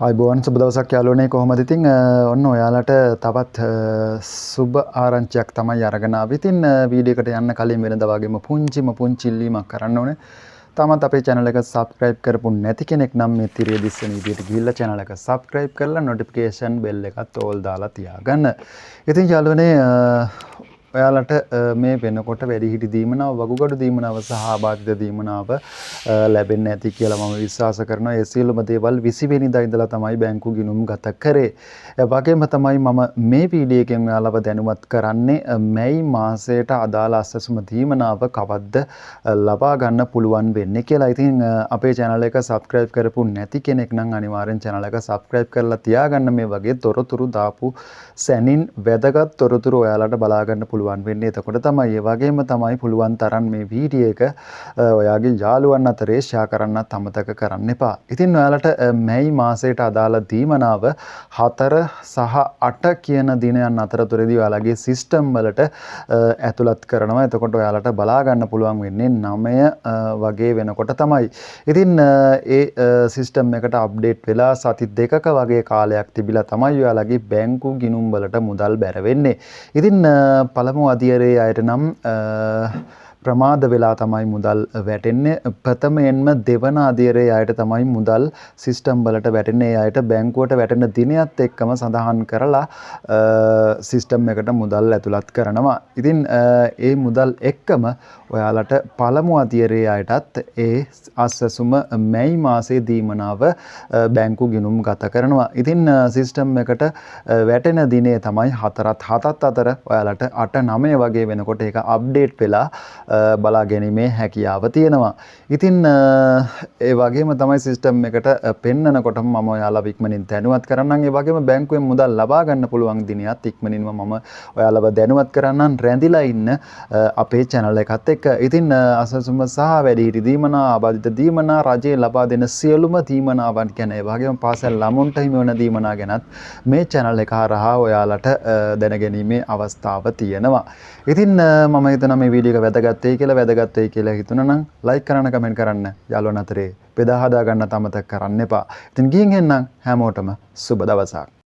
අයිබෝන් සුබ දවසක් යාළුවනේ කොහොමද ඉතින් ඔන්න ඔයාලට තවත් සුබ ආරංචියක් තමයි අරගෙන ආවේ. ඉතින් වීඩියෝ එකට යන්න කලින් වෙනදා වගේම පුංචි ඉල්ලීමක් කරන්න ඕනේ. තාමත් අපේ channel එක subscribe කරපු නැති කෙනෙක් නම් මේ තිරිය දිස්සන විදියට ගිහිල්ලා channel එක subscribe කරලා notification bell එකත් all දාලා තියාගන්න. ඉතින් යාළුවනේ ඔයාලට මේ වෙනකොට වැඩිහිටි දීමනාව වකුගඩු දීමනාව සහ ආබාධිත දීමනාව ලැබෙන්නේ නැති කියලා මම විශ්වාස කරනවා. ඒ සියලුම දේවල් 20 වෙනිදා ඉඳලා තමයි බැංකු ගිණුම් ගත කරේ. ඒ වගේම තමයි මම මේ වීඩියෝ එකෙන් ඔයාලව දැනුවත් කරන්නේ මැයි මාසයට අදාළ අස්සසුම දීමනාව කවද්ද ලබා ගන්න පුළුවන් වෙන්නේ කියලා. ඉතින් අපේ channel එක subscribe කරපු නැති කෙනෙක් නම් අනිවාර්යෙන් channel එක subscribe කරලා තියාගන්න. මේ වගේ තොරතුරු දාපු සැනින් වැදගත් තොරතුරු ඔයාලට බලා ගන්න පුළුවන් වෙන්නේ. එතකොට තමයි ඒ වගේම තමයි පුළුවන් තරම් මේ වීඩියෝ එක ඔයාගේ යාළුවන් අතරේ ෂෙයා කරන්නත් අමතක කරන්න එපා. ඉතින් ඔයාලට මැයි මාසයට අදාළ දීමනාව 4 සහ 8 කියන දිනයන් අතරතුරදී ඔයාලගේ සිස්ටම් වලට ඇතුළත් කරනවා. එතකොට ඔයාලට බලා ගන්න පුළුවන් වෙන්නේ 9 වගේ වෙනකොට තමයි. ඉතින් ඒ සිස්ටම් එකට අප්ඩේට් වෙලා සති 2ක වගේ කාලයක් තිබිලා තමයි ඔයාලගේ බැංකු ගිණුම් වලට මුදල් බැර වෙන්නේ. ඉතින් පළමු අධියරේ අයට නම් ප්‍රමාද වෙලා තමයි මුදල් වැටෙන්නේ. ප්‍රථමයෙන්ම දෙවන අධියරේ අයට තමයි මුදල් සිස්ටම් වලට වැටෙන්නේ. ඒ අයට බැංකුවට වැටෙන දිනයත් එක්කම සඳහන් කරලා සිස්ටම් එකට මුදල් ඇතුළත් කරනවා. ඉතින් ඒ මුදල් එක්කම ඔයාලට පළමු අධියරේ අයටත් ඒ අස්සසුම මැයි මාසේ දීමනාව බැංකු ගිණුම් ගත කරනවා. ඉතින් සිස්ටම් එකට වැටෙන දිනේ තමයි 4ත් 7ත් අතර ඔයාලට 8 9 වගේ වෙනකොට ඒක අප්ඩේට් වෙලා බලා ගැනීමේ හැකියාව තියෙනවා. ඉතින් ඒ වගේම තමයි සිස්ටම් එකට පෙන්නනකොටම මම ඔයාලව ඉක්මනින් දැනුවත් කරන්නම්. ඒ වගේම බැංකුවෙන් මුදල් ලබා ගන්න පුළුවන් දිනයත් ඉක්මනින්ම මම ඔයාලව දැනුවත් කරන්නම් රැඳිලා ඉන්න අපේ channel එකත් එක්ක. ඉතින් අසසුම සහ වැඩිහිටි දීමනා, ආබාධිත දීමනා, රජයේ ලබා දෙන සියලුම දීමනාවන් ගැන ඒ වගේම පාසල් ළමුන්ට හිමි වන දීමනා ගැනත් මේ channel එක හරහා ඔයාලට දැනගැනීමේ අවස්ථාව තියෙනවා. ඉතින් මම හිතනවා මේ වීඩියෝ එක වැදගත් වැදගත් වෙයි කියලා හිතුණා නම් ලයික් කරන්න කමෙන්ට් කරන්න යාළුවන් අතරේ බෙදා හදා ගන්න අමතක කරන්න එපා. ඉතින් ගිහින් එන්නම් හැමෝටම සුබ දවසක්.